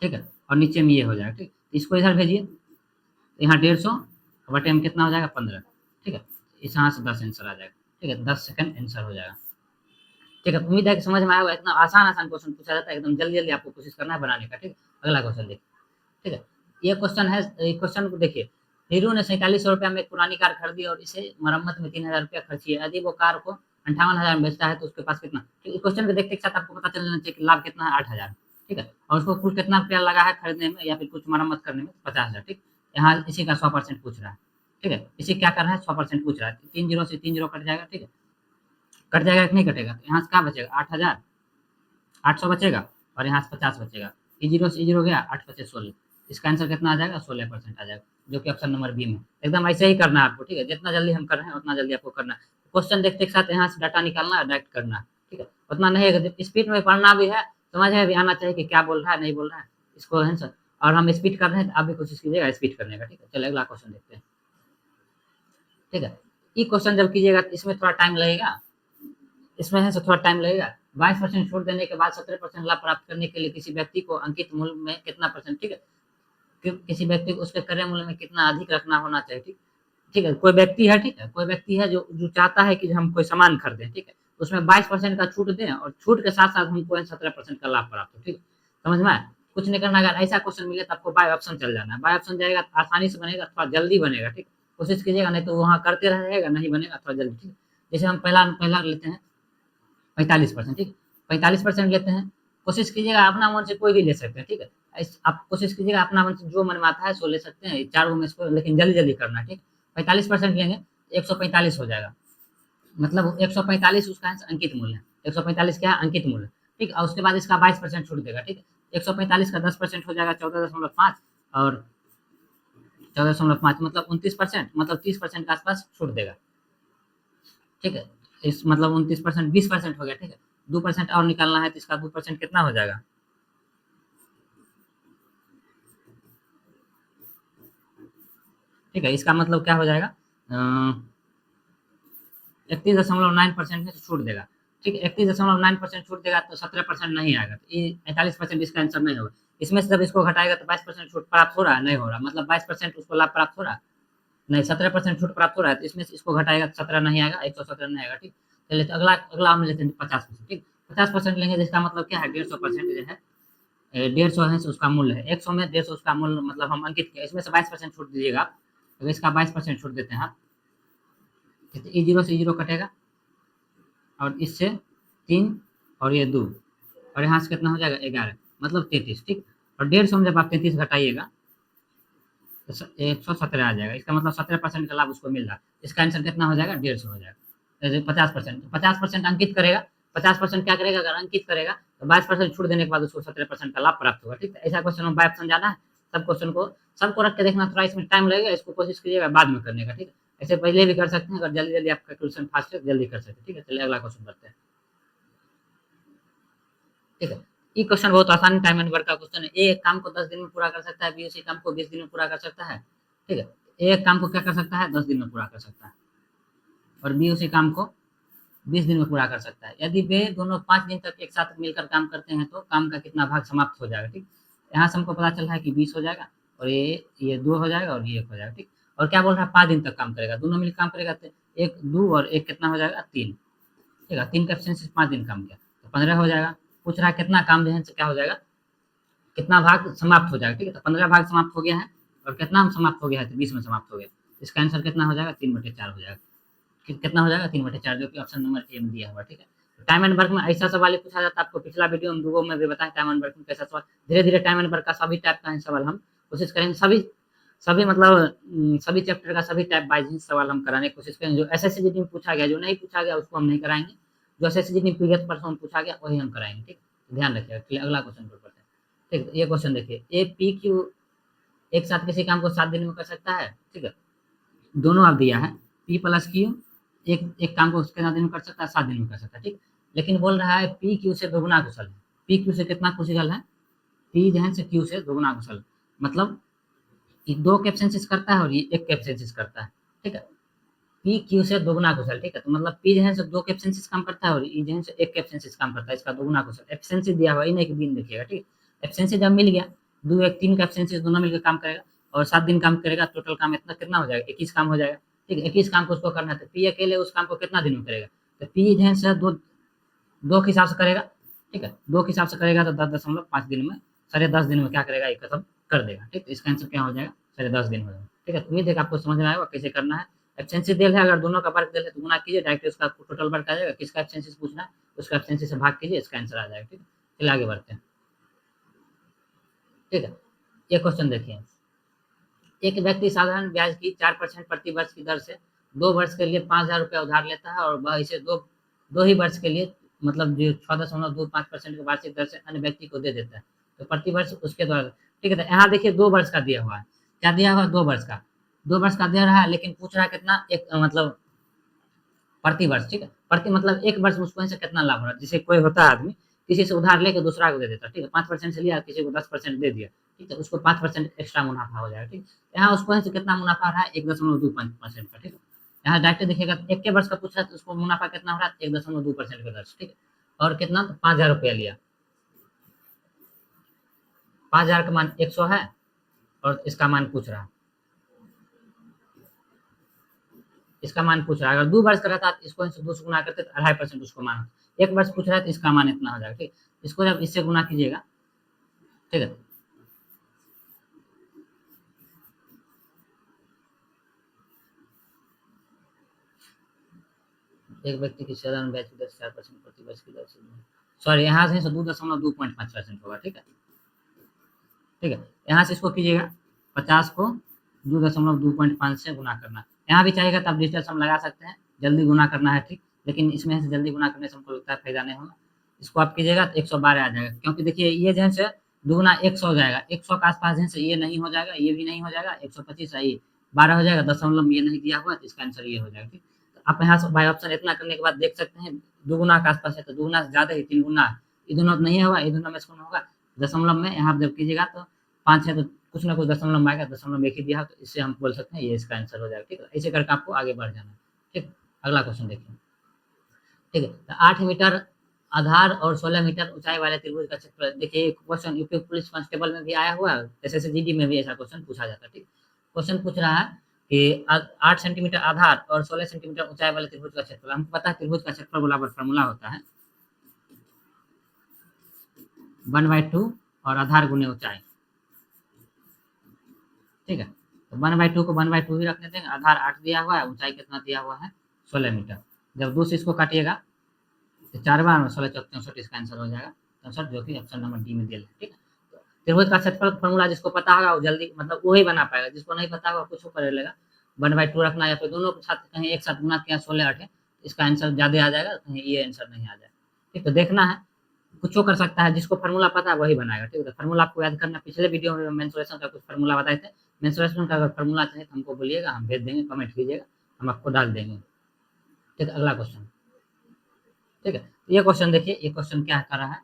ठीक है, और नीचे में ये हो जाएगा। ठीक, इसको इधर भेजिए, यहाँ 150 बटे में कितना हो जाएगा 15। ठीक है, इस यहाँ से 10 आंसर आ जाएगा। ठीक है, 10 सेकंड आंसर हो जाएगा। ठीक है, उम्मीद है कि समझ में आएगा, इतना आसान आसान क्वेश्चन पूछा जाता है, एकदम जल्दी जल्दी आपको कोशिश करना है बनाने का। ठीक है, अगला क्वेश्चन देखिए। ठीक है, ये क्वेश्चन है, क्वेश्चन को देखिए, हीरो ने 4700 रुपया में एक पुरानी कार खरीदी और इसे मरम्मत में 3000 रुपया खर्ची है, यदि वो कार को 58,000 में बेचता है तो उसके पास कितना। ठीक, क्वेश्चन को देखते के साथ आपको पता चल जाना चाहिए कि लाभ कितना है 8,000। ठीक है, और उसको कुल कितना रुपया लगा है खरीदने में या फिर कुछ मरम्मत करने में 50,000। ठीक, यहाँ इसी का 100% पूछ रहा है। ठीक है, इसी क्या कर रहा है 100% पूछ रहा है, 3 जीरो से 3 जीरो कट जाएगा। ठीक है, कट जाएगा कि नहीं कटेगा, तो यहाँ से क्या बचेगा 8,000, 800 बचेगा, और यहाँ से 50 बचेगा, ई जीरो से ई जीरो गया, 8 पचे 16, इसका आंसर कितना आ जाएगा 16% आ जाएगा, जो कि ऑप्शन नंबर बी में। एकदम ऐसे ही करना है आपको। ठीक है, जितना जल्दी हम कर रहे हैं उतना जल्दी आपको करना है, क्वेश्चन देखते के साथ यहाँ से डाटा निकालना है, डायरेक्ट करना है। ठीक है, उतना नहीं है, स्पीड में पढ़ना भी है, समझ में भी आना चाहिए कि क्या बोल रहा है नहीं बोल रहा है, इसको है सर। और हम स्पीड कर रहे हैं तो आप भी कोशिश कीजिएगा स्पीड करने का। ठीक है, चलिए अगला क्वेश्चन देखते हैं। ठीक है, ये क्वेश्चन जब कीजिएगा तो इसमें थोड़ा टाइम लगेगा, इसमें है थोड़ा टाइम लगेगा। 22% छूट देने के बाद 17% लाभ प्राप्त करने के लिए किसी व्यक्ति को अंकित मूल्य में कितना परसेंट। ठीक है, किसी व्यक्ति को उसके क्रय मूल्य में कितना अधिक रखना होना चाहिए। ठीक, ठीक है, कोई व्यक्ति है, ठीक है, कोई व्यक्ति है जो जो चाहता है कि हम कोई सामान खरीदें। ठीक है, उसमें 22% का छूट दें और छूट के साथ साथ हमको 17% का लाभ प्राप्त हो। ठीक, समझ में आया, कुछ नहीं करना, अगर ऐसा क्वेश्चन मिले तो आपको बाय ऑप्शन चल जाना है, बाय ऑप्शन जाएगा तो आसानी से बनेगा, थोड़ा जल्दी बनेगा। ठीक, कोशिश कीजिएगा, नहीं तो वहाँ करते रहेगा नहीं बनेगा, थोड़ा जल्दी। ठीक, जैसे हम पहला पहला लेते हैं 45%। ठीक, 45% लेते हैं, कोशिश कीजिएगा अपना मन से कोई भी ले सकते हैं। ठीक है, आप कोशिश कीजिएगा अपना मन से जो मन में आता है सो ले सकते हैं, चारों में से, लेकिन जल्दी जल्दी करना है। ठीक, 45% लेंगे 145 हो जाएगा, मतलब 145 उसका अंकित मूल्य है, 145 क्या है अंकित मूल्य। ठीक, और उसके बाद इसका 22% छूट देगा। ठीक, 145 का 10% हो जाएगा 14.5, और 14.5 मतलब 29%, मतलब 30% के आसपास छूट देगा। ठीक है, इस मतलब 29%, 20% हो गया। ठीक है, 2% और निकालना है तो इसका 2% कितना हो जाएगा, ठीक है, इसका मतलब क्या हो जाएगा 31.9% में छूट देगा। ठीक है, 31.9% छूट देगा तो 17% नहीं आएगा, तो ये 45% इसका आंसर नहीं होगा। इसमें से जब इसको घटाएगा तो 22% छूट प्राप्त हो रहा है, नहीं हो रहा, मतलब 22% उसको लाभ प्राप्त हो रहा है, नहीं 17% छूट प्राप्त हो रहा है, तो इसमें से इसको घटाएगा तो 17 नहीं आएगा, 117 नहीं आएगा। ठीक, चलिए तो अगला अगला हम लेते हैं 50%। ठीक, 50% लेंगे जिसका मतलब क्या है 150% जो है 150 है उसका मूल्य है, 100 में 150 उसका मूल्य मतलब हम अंकित किया, इसमें से 22% छूट दीजिएगा आप, तो इसका 22% छूट देते हैं आप, ठीक है, ये जीरो से जीरो कटेगा और इससे 3 और ये 2 और यहाँ से कितना हो जाएगा 11 मतलब 33। ठीक, और 150 में जब आप 33 घटाइएगा तो 117 आ जाएगा, इसका मतलब 17% का लाभ उसको मिल रहा है, इसका आंसर कितना हो जाएगा 150 हो जाएगा। 50% अंकित करेगा, 50% क्या करेगा, अगर अंकित करेगा तो 22% छूट देने के बाद उसको 17% का लाभ प्राप्त होगा। ठीक है, ऐसा क्वेश्चन में बाय ऑप्शन जाना है, सब क्वेश्चन को सबको रख के देखना, थोड़ा इसमें टाइम लगेगा, इसको कोशिश कीजिएगा बाद में करने का। ठीक है, ऐसे पहले भी कर सकते हैं, अगर जल्दी जल्दी आपका क्वेश्चन फास्ट है जल्दी कर सकते हैं। ठीक है, चलिए अगला क्वेश्चन करते हैं। ठीक है, ये क्वेश्चन बहुत आसान टाइम एंड वर्क का क्वेश्चन है। ए एक काम को 10 दिन में पूरा कर सकता है, बी उसी काम को 20 दिन में पूरा कर सकता है। ठीक है, ए एक काम को क्या कर सकता है 10 दिन में पूरा कर सकता है और बी उसी काम को 20 दिन में पूरा कर सकता है। यदि वे दोनों 5 दिन तक एक साथ मिलकर काम करते हैं तो काम का कितना भाग समाप्त हो जाएगा। ठीक, यहाँ से हमको पता चल रहा है कि 20 हो जाएगा और ये 2 हो जाएगा और ये 1 हो जाएगा। ठीक, और क्या बोल रहा है 5 दिन तक काम करेगा, दोनों मिलकर काम करेगा तो 1 2 और 1 कितना हो जाएगा 3। ठीक है, 3 का एफिशिएंसी 5 दिन काम किया तो 15 हो जाएगा। पूछ रहा है कितना काम जो है क्या हो जाएगा, कितना भाग समाप्त हो जाएगा। ठीक है, तो 15 भाग समाप्त हो गया है और कितना हम समाप्त हो गया है तो 20 में समाप्त हो गया, इसका आंसर कितना हो जाएगा 3/4 हो जाएगा। कितना हो जाएगा 3/4, जो कि ऑप्शन नंबर ए में दिया हुआ। ठीक है, टाइम एंड वर्क में ऐसा सवाल पूछा जाता है, आपको पिछला वीडियो में दूगो में भी बताया टाइम एंड वर्क में कैसा सवाल, धीरे धीरे टाइम एंड वर्क का सभी टाइप का है सवाल हम कोशिश करेंगे, सभी सभी मतलब सभी चैप्टर का सभी टाइप वाइज ही सवाल हम कराने की कोशिश करेंगे। जो एसएससी जीडी में पूछा गया, जो नहीं पूछा गया उसको हम नहीं कराएंगे, जो एसएससी जीडी में प्रीवियस परसों में पूछा गया वही हम कराएंगे। ठीक, ध्यान रखिएगा। चलिए अगला क्वेश्चन को करते हैं। ठीक, ये क्वेश्चन देखिए, ए पी क्यू एक साथ किसी काम को 7 दिन में कर सकता है। ठीक है, दोनों आप दिया है, पी प्लस क्यू एक एक काम को उसके 7 दिन में कर सकता है, 7 दिन में कर सकता है। ठीक, लेकिन बोल रहा है पी क्यू से दोगुना कुशल है, पी क्यू से कितना कुशल है, पी जो है से क्यू से दोगुना कुशल, मतलब ये 2 कैप्सेंसिस करता है और ये 1 कैप्सेंसिस करता है। ठीक है, पी क्यू से दोगुना कुशल। ठीक है, तो मतलब पी जो है से 2 कैप्सेंसिस काम करता है और ई जो है से 1 कैप्सेंसिस काम करता है, इसका दोगुना कुशल। एफिशिएंसी दिया हुआ है, नहीं कि दिन देखिएगा। ठीक, एफिशिएंसी जब मिल गया 2 1 3 का एफिशिएंसी दोनों मिलकर काम करेगा और 7 दिन काम करेगा, टोटल काम इतना कितना हो जाएगा 21 काम हो जाएगा। ठीक है, 21 काम को उसको करना है तो पी अकेले उस काम को कितना दिन में करेगा, तो पी जो है से 2 के हिसाब से करेगा। ठीक है, 2 के हिसाब से करेगा तो 10.5 दिन में, 10.5 दिन में क्या करेगा ये खत्म कर देगा। ठीक, इसका आंसर क्या हो जाएगा 10.5 दिन हो जाएगा। ठीक है, तो ये देख आपको समझ में आएगा कैसे करना है। एफिशिएंसी देल है, अगर दोनों का वर्क देल है तो गुना कीजिए, डायरेक्ट उसका टोटल वर्क आ जाएगा, किसका एफिशिएंसी पूछना है उसका एफिशिएंसी से भाग कीजिए, इसका आंसर आ जाएगा। ठीक है, चलिए आगे बढ़ते हैं। ठीक है, ये क्वेश्चन देखिए, एक व्यक्ति साधारण ब्याज की 4% प्रति वर्ष की दर से 2 वर्ष के लिए 5,000 रुपया उधार लेता है और वह इसे दो ही वर्ष के लिए मतलब जो 6.25% की वार्षिक दर से अन्य व्यक्ति को दे देता है, तो प्रति वर्ष उसके द्वारा। ठीक है, तो यहाँ देखिए 2 वर्ष का दिया हुआ है, क्या दिया हुआ है 2 वर्ष का, 2 वर्ष का दे रहा है, लेकिन पूछ रहा है कितना, एक मतलब प्रति वर्ष। ठीक है, प्रति मतलब 1 वर्ष में उसको से कितना लाभ हो रहा है, जैसे कोई होता है आदमी किसी से उधार लेके दूसरा को दे देता है। ठीक है, 5% से लिया किसी को 10% दे दिया। ठीक है, उसको 5% एक्स्ट्रा मुनाफा हो जाएगा। ठीक, यहाँ उसको से कितना मुनाफा रहा है 1.25% का। ठीक है, यहाँ डायरेक्ट देखिएगा 1 वर्ष का पूछ रहा है तो उसको मुनाफा कितना हो रहा है 1.2% का दर से। ठीक है, और कितना तो 5,000 रुपया लिया, 5,000 का मान 100 है और इसका मान पूछ रहा है, इसका मान पूछ रहा है। अगर 2 वर्ष का रहता तो इसको 2 से गुना करते तो 2.5% उसको मान, 1 वर्ष पूछ रहा है तो इसका मान इतना हो जाएगा। ठीक, इसको जब इससे गुना कीजिएगा। ठीक है, एक व्यक्ति की साधारण ब्याज की दर 4% प्रति वर्ष की दर से, सॉरी यहाँ से 2.25% होगा। ठीक है, ठीक है, यहाँ से इसको कीजिएगा 50 को 2.25 से गुना करना, यहाँ भी चाहेगा तो आप डिजिटल सम लगा सकते हैं, जल्दी गुना करना है। ठीक, लेकिन इसमें से जल्दी गुना करने से हमको लगता है फायदा नहीं होगा, इसको आप कीजिएगा तो 112 आ जाएगा, क्योंकि देखिए ये जो है दुगुना 100 हो जाएगा, 100 के आसपास जो है ये नहीं हो जाएगा, ये भी नहीं हो जाएगा, 125 ये 12 हो जाएगा, दशमलव ये नहीं दिया हुआ तो इसका आंसर ये हो जाएगा। ठीक, तो आप यहाँ से बाई ऑप्शन इतना करने के बाद देख सकते हैं दुगुना के आसपास है तो दुगुना से ज्यादा ही 3 गुना, ये दोनों नहीं होगा, ये दोनों में से कौन होगा, दशमलव में यहाँ जब कीजिएगा तो 5 है तो कुछ ना कुछ दशमलव आएगा, दशमलव एक ही दिया तो इससे हम बोल सकते हैं ये इसका आंसर हो जाएगा। ठीक है, ऐसे करके आपको आगे बढ़ जाना है। ठीक, अगला क्वेश्चन देखिए, ठीक है। तो 8 मीटर आधार और 16 मीटर ऊंचाई वाले त्रिभुज का क्षेत्रफल, देखिए क्वेश्चन यूपी पुलिस कांस्टेबल में भी आया हुआ है, एसएसजी में भी ऐसा क्वेश्चन पूछा जाता है। ठीक, क्वेश्चन पूछ रहा है कि 8 सेंटीमीटर आधार और 16 सेंटीमीटर ऊंचाई वाले त्रिभुज का क्षेत्रफल। हमको पता है त्रिभुज का क्षेत्रफल बराबर फॉर्मूला होता है 1/2 और आधार गुने ऊंचाई। ठीक है, तो 1/2 को 1/2 ही रखने देंगे, आधार 8 दिया हुआ है, ऊंचाई कितना दिया हुआ है 16 मीटर। जब 2 से इसको काटिएगा तो 4 बार में 16 चौक 64, इसका आंसर हो जाएगा 64, जो कि ऑप्शन नंबर डी में दिया है। ठीक है, त्रिभुज का क्षेत्रफल फॉर्मूला जिसको पता होगा वो जल्दी मतलब वही बना पाएगा, जिसको नहीं पता होगा कुछ कर लेगा। 1/2 रखना या फिर दोनों के साथ कहीं एक साथ गुना किया 16 8, इसका आंसर ज्यादा आ जाएगा, कहीं ये आंसर नहीं आ जाएगा। ठीक, तो देखना है, कुछ कर सकता है, जिसको फार्मूला पता है वही बनाएगा। ठीक है, तो फार्मूला आपको याद करना, पिछले वीडियो में मेंसुरेशन का कुछ फार्मूला बताए थे। मेंसुरेशन का अगर फार्मूला चाहिए तो हमको बोलिएगा, हम भेज देंगे, कमेंट कीजिएगा, हम आपको डाल देंगे। ठीक, अगला क्वेश्चन। ठीक है, ये क्वेश्चन देखिए, ये क्वेश्चन क्या कर रहा है।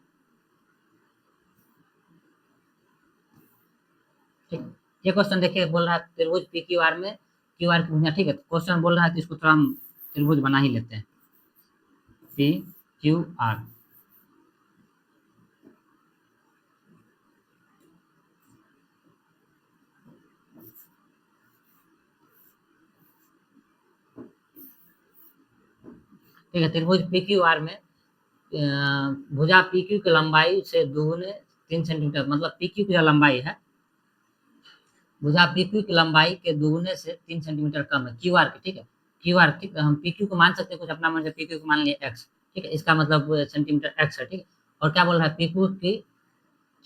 ठीक, ये क्वेश्चन देखिए, बोल रहा है त्रिभुज पी क्यू आर में क्यू आर की भुजा। ठीक है, क्वेश्चन बोल रहा है तो इसको थोड़ा हम त्रिभुज बना ही लेते हैं, पी क्यू आर। ठीक है, त्रिभुज पी क्यू आर में भुजा पी क्यू की लंबाई से दोगुने 3 सेंटीमीटर, मतलब पी क्यू की जो लंबाई है, भुजा पी क्यू की लंबाई के दोगुने से 3 सेंटीमीटर कम है क्यू आर की। ठीक है, क्यू आर, ठीक है, हम पी क्यू को मान सकते हैं कुछ अपना मन से, पी क्यू को मान लिए एक्स। ठीक है, इसका मतलब सेंटीमीटर एक्स है। ठीक है, और क्या बोल रहा है, पी क्यू की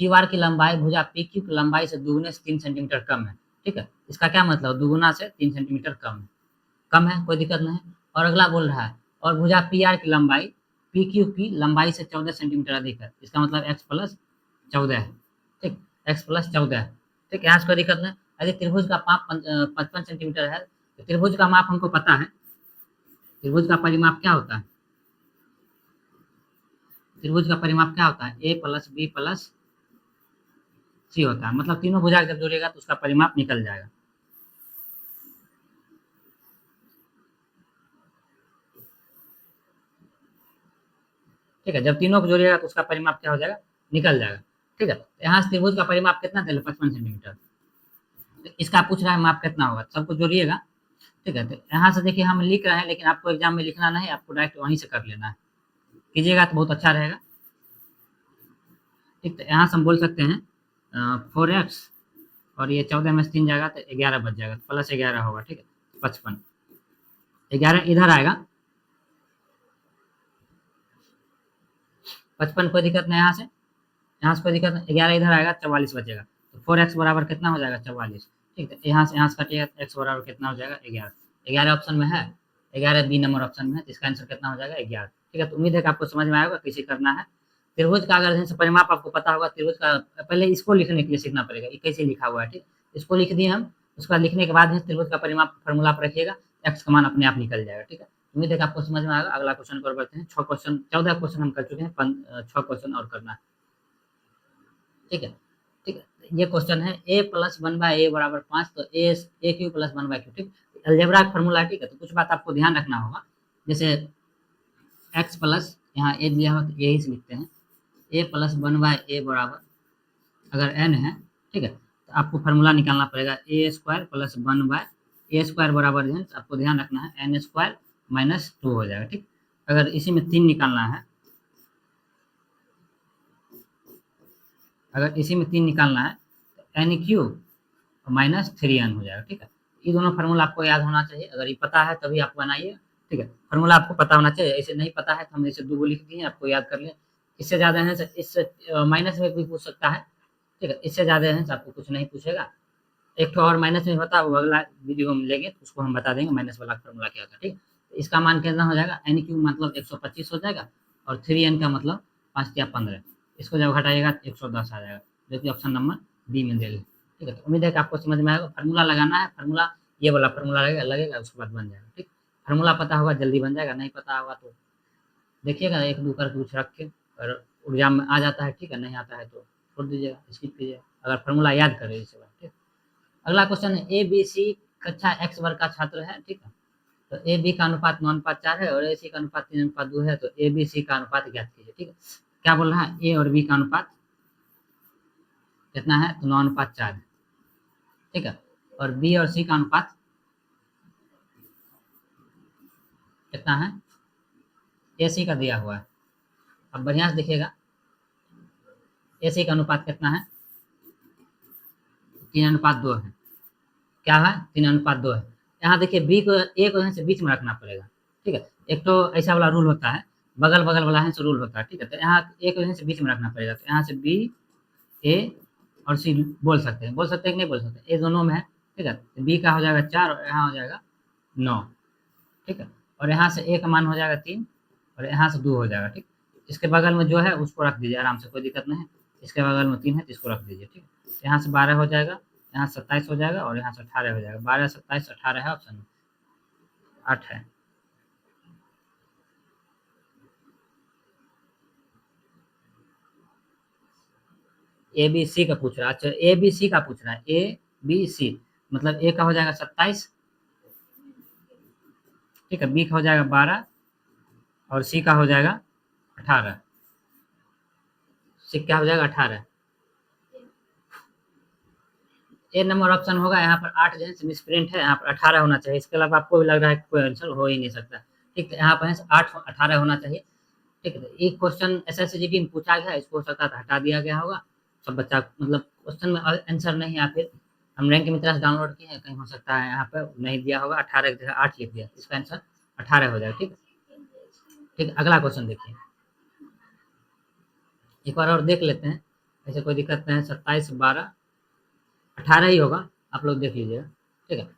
क्यू आर की लंबाई भुजा पी क्यू की लंबाई से दोगुने से 3 सेंटीमीटर कम है। ठीक है, इसका क्या मतलब, दोगुना से 3 सेंटीमीटर कम है, कम है, कोई दिक्कत नहीं। और अगला बोल रहा है, और भुजा पी आर की लंबाई पी क्यू की लंबाई से 14 सेंटीमीटर अधिक है, इसका मतलब x+14 है। ठीक, x+14 है। ठीक, यहाँ से कोई दिक्कत नहीं। यदि त्रिभुज का माप 55 सेंटीमीटर है, तो त्रिभुज का माप हमको पता है, त्रिभुज का परिमाप क्या होता है, त्रिभुज का परिमाप क्या होता है, a+b+c होता है, मतलब तीनों भुजा जब जोड़ेगा तो उसका परिमाप निकल जाएगा। ठीक है, जब तीनों को जोड़िएगा तो उसका परिमाप क्या हो जाएगा, निकल जाएगा। ठीक है, तो यहाँ से त्रिभुज का परिमाप कितना दे, 55 सेंटीमीटर। तो इसका पूछ रहा है माप कितना होगा, सबको जोड़िएगा। ठीक है, तो यहाँ से देखिए हम लिख रहे हैं, लेकिन आपको एग्जाम में लिखना नहीं, आपको डायरेक्ट वहीं से कर लेना है, कीजिएगा तो बहुत अच्छा रहेगा। ठीक, तो यहाँ से हम बोल सकते हैं 4x, और ये 14 में से 3 जाएगा तो 11 बच जाएगा, +11 होगा। ठीक है, 55, 11 इधर आएगा, 55 कोई दिक्कत नहीं, यहाँ से कोई दिक्कत नहीं, 11 इधर आएगा, 44 बचेगा। तो 4x बराबर कितना हो जाएगा, 44। ठीक है, यहाँ से कटिएगा तो x बराबर कितना हो जाएगा, 11। 11 ऑप्शन में है, 11 बी नंबर ऑप्शन में है, तो इसका आंसर कितना हो जाएगा, 11। ठीक है, तो उम्मीद है कि आपको समझ में आएगा कैसे करना है। त्रिभुज का अगर जैसे परिमाप आपको पता होगा, त्रिभुज का पहले इसको लिखने के लिए सीखना पड़ेगा, ये कैसे लिखा हुआ है। ठीक, इसको लिख दिए हम, उसका लिखने के बाद ही त्रिभुज का परिमाप फॉर्मूला पर रखिएगा, एक्स का मान अपने आप निकल जाएगा। ठीक है, उम्मीद है कि आपको समझ में आएगा। अगला क्वेश्चन पर बढ़ते हैं, 6 क्वेश्चन, 14 क्वेश्चन हम कर चुके हैं, 6 क्वेश्चन और करना है। ठीक है, ठीक है, ये क्वेश्चन है a+1/a = 5, तो a³ + 1/q। ठीक, अलजेब्रा का फॉर्मूला। ठीक है, तो कुछ बात आपको ध्यान रखना होगा, जैसे x प्लस, यहाँ a दिया हो तो यही से लिखते हैं, a+1/a बराबर अगर n है, ठीक है, तो आपको फार्मूला निकालना पड़ेगा a² + 1/a² बराबर है, आपको ध्यान रखना है n² - 2 हो जाएगा। ठीक, अगर इसी में 3 निकालना है, अगर इसी में 3 निकालना है तो n³ - 3n हो जाएगा। ठीक है, ये दोनों फार्मूला आपको याद होना चाहिए, अगर ये पता है तभी आप बनाइए। ठीक है, फार्मूला आपको पता होना चाहिए, ऐसे नहीं पता है तो हम ऐसे 2 लिख दिए, आपको याद कर लें। इससे ज़्यादा है, इससे माइनस में भी पूछ सकता है। ठीक है, इससे ज़्यादा है आपको कुछ नहीं पूछेगा। एक तो और माइनस में होता है, वो अगला वीडियो में लेंगे तो उसको हम बता देंगे माइनस वाला फार्मूला क्या होता है। ठीक, तो इसका मान कितना हो जाएगा, n³ मतलब 125 हो जाएगा, और 3n का मतलब 5 या 15, इसको जब घटाइएगा तो 110 आ जाएगा, जो कि ऑप्शन नंबर बी में दे। ठीक है, तो उम्मीद है कि आपको समझ में आएगा। फार्मूला लगाना है, फार्मूला ये वाला फार्मूला लगेगा, उसके बाद बन जाएगा। ठीक, फार्मूला पता होगा जल्दी बन जाएगा, नहीं पता होगा तो देखिएगा, 1 2 करके कुछ रख के, और एग्जाम में आ जाता है ठीक है, नहीं आता है तो छोड़ दीजिएगा, स्किप कीजिएगा, अगर फार्मूला याद करें इसे बात। ठीक, अगला क्वेश्चन है, ए बी सी कक्षा x वर्ग का छात्र है। ठीक है, तो ए बी का अनुपात 9:4 है और ए सी का अनुपात 3:2 है, तो ए बी सी का अनुपात ज्ञात कीजिए। ठीक है, क्या बोल रहा है, ए और बी का अनुपात कितना है, तो 9:4 है। ठीक है, और बी और सी का अनुपात कितना है, ए सी का दिया हुआ है। अब बढ़िया से देखिएगा, ए सी का अनुपात कितना है, 3:2 है। क्या है, 3:2 है। यहाँ देखिए बी को ए को यहाँ से बीच में रखना पड़ेगा। ठीक है, एक तो ऐसा वाला रूल होता है, बगल बगल वाला यहाँ से रूल होता है। ठीक है, तो यहाँ ए को यहाँ से बीच में रखना पड़ेगा, तो यहाँ से बी, ए और सी बोल सकते हैं, कि नहीं बोल सकते, ए दोनों में है। ठीक है, तो बी का हो जाएगा 4 और यहाँ हो जाएगा 9। ठीक है, और यहाँ से ए का मान हो जाएगा 3 और यहाँ से 2 हो जाएगा। ठीक, इसके बगल में जो है उसको रख दीजिए आराम से, कोई दिक्कत नहीं है। इसके बगल में 3 है तो इसको रख दीजिए। ठीक, यहाँ से 12 हो जाएगा, यहाँ 27 हो जाएगा और यहाँ से 18 हो जाएगा। 12, 27, 18 है ऑप्शन में, 8 है। ए बी सी का पूछ रहा है। अच्छा, ए बी सी का पूछ रहा है, ए बी सी मतलब ए का हो जाएगा 27। ठीक है, बी का हो जाएगा 12 और सी का हो जाएगा 18। सी क्या हो जाएगा, 18। ए नंबर ऑप्शन होगा, यहाँ पर 8 जो है मिसप्रिंट है, यहाँ पर 18 होना चाहिए। इसके अलावा आपको भी लग रहा है कि कोई आंसर हो ही नहीं सकता। ठीक है, यहाँ पर 8 18 होना चाहिए। ठीक है, तो एक क्वेश्चन एसएससीजीडी में पूछा गया, इसको हो सकता है हटा दिया गया होगा। सब बच्चा मतलब क्वेश्चन में आंसर नहीं, या फिर हम रैंक मित्रा से डाउनलोड किए हैं, कहीं हो सकता है यहाँ पर नहीं दिया होगा, 18 की जगह 8 लिख दिया, इसका आंसर 18 हो जाएगा। ठीक है, ठीक है, अगला क्वेश्चन देखिए, एक बार और देख लेते हैं, ऐसे कोई दिक्कत नहीं है। 27, 12, 18 ही होगा, आप लोग देख लीजिएगा। ठीक है,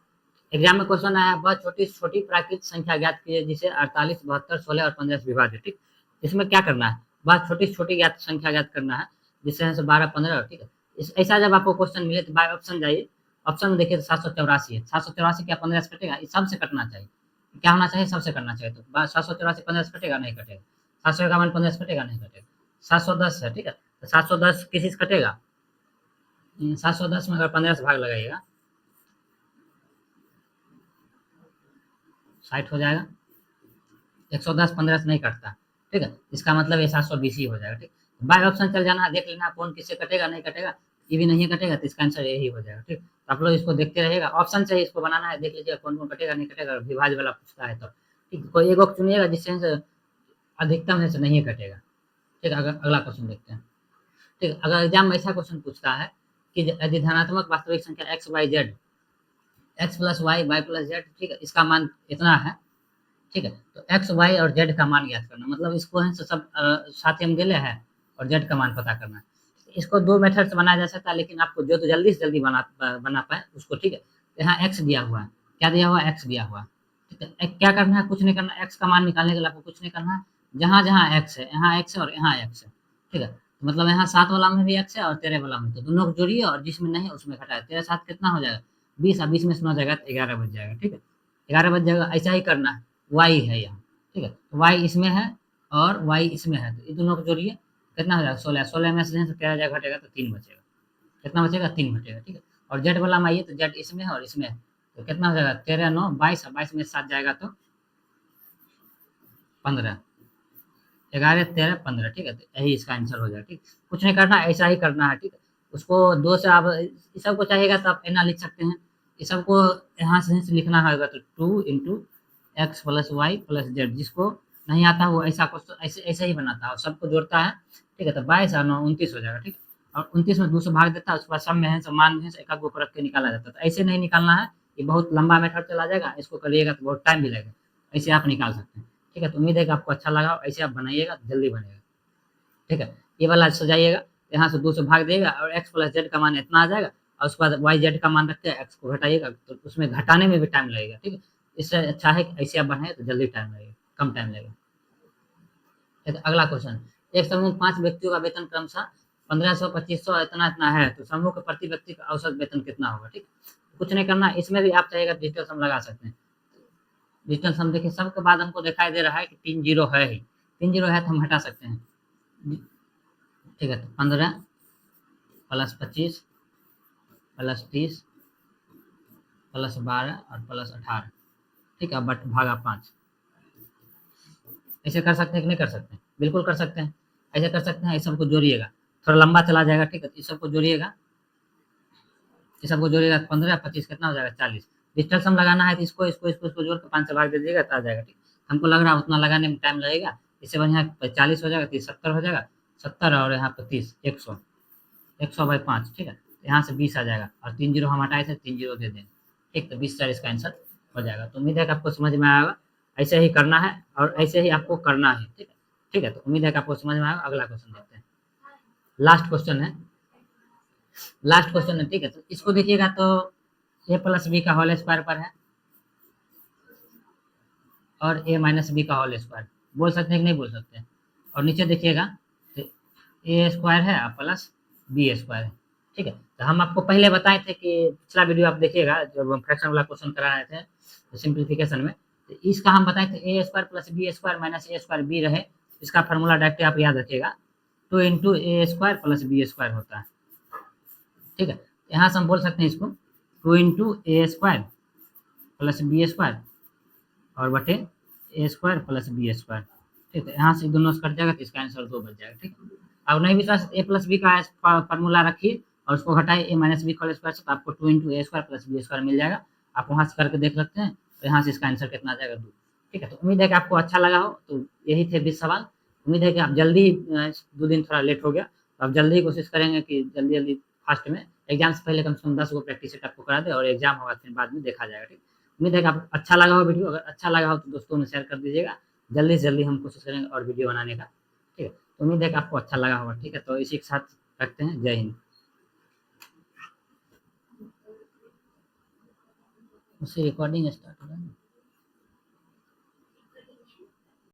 एग्जाम में क्वेश्चन आया, बहुत छोटी छोटी प्राकृत संख्या ज्ञात कीजिए जिसे 48, 72, 16 और 15 से विभाजित। ठीक, इसमें क्या करना है, बहुत छोटी छोटी ज्ञात संख्या ज्ञात करना है, जिससे 12, 15। ठीक है, ऐसा जब आपको क्वेश्चन मिले तो बाय ऑप्शन जाइए। ऑप्शन में देखिए 784 है, 784 क्या 15 से कटेगा, इस सबसे कटना चाहिए। क्या होना चाहिए, सबसे करना चाहिए। तो 784 15 से कटेगा, नहीं कटेगा। 751 15 से कटेगा, नहीं कटेगा। 710 है। ठीक है, तो 710 किसी से कटेगा, 710 में अगर 15 से भाग लगाइएगा 60 हो जाएगा। 110 15 से नहीं कटता। ठीक है, इसका मतलब ये 720 ही हो जाएगा। ठीक, बाय ऑप्शन चल जाना, देख लेना कौन किससे कटेगा, नहीं कटेगा। ये भी नहीं कटेगा, तो इसका आंसर यही हो जाएगा। ठीक, तो आप लोग इसको देखते रहिएगा, ऑप्शन से ही इसको बनाना है, देख लीजिएगा कौन कौन कटेगा, नहीं कटेगा। विभाज्य वाला पूछता है तो ठीक, कोई एक वक्त चुनिएगा जिससे से अधिकतम है से नहीं कटेगा। ठीक, अगर अगला क्वेश्चन देखते हैं। ठीक, अगर एग्जाम में ऐसा क्वेश्चन पूछता है कि यदि धनात्मक वास्तविक संख्या X Y Z, X plus Y, Y plus Z, ठीक है, इसका मान इतना है। ठीक है, तो एक्स वाई और जेड का मान ज्ञात करना, मतलब इसको है सब साथ में दिले है और जेड का मान पता करना है। इसको दो मेथड से बनाया जा सकता है, लेकिन आपको जो तो जल्दी से जल्दी बना पाए उसको। ठीक है, तो यहाँ एक्स दिया हुआ है, क्या दिया हुआ है, एक्स दिया हुआ है। ठीक है, क्या करना है, कुछ नहीं करना, एक्स का मान निकालने के लिए आपको कुछ नहीं करना है। जहाँ जहाँ एक्स है, यहाँ एक्स है और यहाँ एक्स है। ठीक है, तो मतलब यहाँ 7 वाला में भी एक्स है और 13 वाला में, तो दोनों को जोड़िए और जिसमें नहीं उसमें घटाए। 13 7 कितना हो जाएगा, 20, और 20 में से 9 जाएगा तो 11 बच जाएगा। ठीक है, 11 बच जाएगा, ऐसा ही करना है। वाई है यहाँ। ठीक है, तो वाई इसमें है और वाई इसमें है, तो ये दोनों को जोड़िए, कितना हो जाएगा, 16। 16 में से 13 जाएगा घटेगा तो 3 बचेगा। कितना बचेगा, 3 बचेगा। ठीक है, और जेड वाला में आइए, तो जेड इसमें है और इसमें है, तो कितना हो जाएगा, 13 9 22, और 22 में 7 जाएगा तो 15। 11 13 15। ठीक है, तो यही इसका आंसर हो जाएगा। ठीक, कुछ नहीं करना, ऐसा ही करना है। ठीक है, उसको 2 से आप इस सबको चाहिएगा तो आप एना लिख सकते हैं। इस सबको यहाँ से लिखना होगा, तो 2 into X plus Y plus Z. जिसको नहीं आता वो ऐसा क्वेश्चन ऐसे ऐसे ही बनाता है और सबको जोड़ता है। ठीक है, तो 22 और 9 29 हो जाएगा। ठीक, और 29 में 2 से भाग देता है, उसके बाद सब में है सब मान है एक आध गो रख के निकाला जाता है। तो ऐसे नहीं निकालना है, ये बहुत लंबा मेथड चला जाएगा, इसको करिएगा तो बहुत टाइम भी लगेगा। ऐसे आप निकाल सकते हैं। ठीक है, तो उम्मीद है कि आपको अच्छा लगा, ऐसे आप बनाइएगा तो जल्दी बनेगा। ठीक है, ये वाला सजाइएगा, यहाँ से 2 से भाग देगा और एक्स प्लस जेड का मान इतना आ जाएगा, और उसके बाद वाई जेड का मान रख के एक्स को घटाइएगा, तो उसमें घटाने में भी टाइम लगेगा। ठीक है, इससे अच्छा है कि ऐसे आप बनाए तो जल्दी टाइम लगेगा, कम टाइम लगेगा। ठीक है, अगला क्वेश्चन, एक समूह में 5 व्यक्तियों का वेतन क्रमशः 1500 2500 इतना इतना है, तो समूह के प्रति व्यक्ति का औसत वेतन कितना होगा। ठीक, कुछ नहीं करना, इसमें भी आप चाहेगा डिजिटल सम लगा सकते हैं। डिजिटल सम देखिए, सबके बाद हमको दिखाई दे रहा है कि 3 जीरो है ही, 3 जीरो है तो हम हटा सकते हैं। ठीक है, तो 15 प्लस 25 प्लस 30 प्लस 12 और प्लस 18। ठीक है, बट भागा 5। ऐसे कर सकते हैं कि नहीं कर सकते हैं? बिल्कुल कर सकते हैं। ऐसे कर सकते हैं, इस सबको जोड़िएगा, थोड़ा लंबा चला जाएगा, ठीक है, इस सबको जोड़िएगा, इस सबको जोड़िएगा, 15 25 कितना हो जाएगा, 40। डिजिटल सम लगाना है तो इसको इसको इसको इसको जोड़ के 5 से भाग दे दीजिएगा तो आ जाएगा, ठीक। हमको लग रहा है उतना लगाने में टाइम लगेगा, इससे बढ़िया 40 हो जाएगा, 30 70 हो जाएगा, 70 और यहाँ पे 30, 100, 100/5, ठीक है, यहाँ से 20 आ जाएगा, और 3 जीरो हम हटाए थे, 3 जीरो दे दें, ठीक, तो 20 इसका आंसर हो जाएगा। तो उम्मीद है कि आपको समझ में आएगा, ऐसे ही करना है और ऐसे ही आपको करना है, ठीक है। ठीक है, तो उम्मीद है कि आपको समझ में आएगा। अगला क्वेश्चन देखते हैं, लास्ट क्वेश्चन है, लास्ट क्वेश्चन है, ठीक है, तो इसको देखिएगा तो a+b का होल स्क्वायर पर है और a-b का होल स्क्वायर, बोल सकते हैं कि नहीं बोल सकते हैं? और नीचे देखिएगा तो ए स्क्वायर है प्लस बी स्क्वायर है, ठीक है। तो हम आपको पहले बताए थे कि पिछला वीडियो आप देखिएगा जब हम फ्रैक्शन वाला क्वेश्चन करा रहे थे तो सिंप्लीफिकेशन में, तो इसका हम बताए थे a square plus b square minus a square b रहे, इसका फार्मूला डायरेक्ट आप याद रखिएगा, 2 × a² प्लस b² होता है, ठीक है। यहाँ से हम बोल सकते हैं इसको 2 × a² प्लस b² और बटे a² प्लस b², ठीक है। यहाँ से दोनों से कट जाएगा तो इसका आंसर 2 बच जाएगा, ठीक है। अब नहीं विश्वास a+b का फार्मूला रखिए और उसको घटाइए a-b होल स्क्वायर से, तो आपको 2 × a² प्लस b² मिल जाएगा। आप वहाँ से करके देख सकते हैं, तो यहाँ से इसका आंसर कितना आ जाएगा, 2, ठीक है। तो उम्मीद है कि आपको अच्छा लगा हो। तो यही थे 20 सवाल। उम्मीद है कि आप जल्दी 2 दिन थोड़ा लेट हो गया, तो आप जल्दी ही कोशिश करेंगे कि जल्दी जल्दी फास्ट में एग्जाम से पहले कम से कम 10 गो प्रैक्टिस सेट आपको करा दे, और एग्जाम होगा फिर बाद में देखा जाएगा, ठीक। उम्मीद है कि आपको अच्छा लगा हो वीडियो। अगर अच्छा लगा हो तो दोस्तों में शेयर कर दीजिएगा। जल्दी से जल्दी हम कोशिश करेंगे और वीडियो बनाने का, ठीक है। तो उम्मीद है कि आपको अच्छा लगा होगा, ठीक है। तो इसी के साथ रखते हैं, जय हिंद। उससे रिकॉर्डिंग स्टार्ट हो रहा है।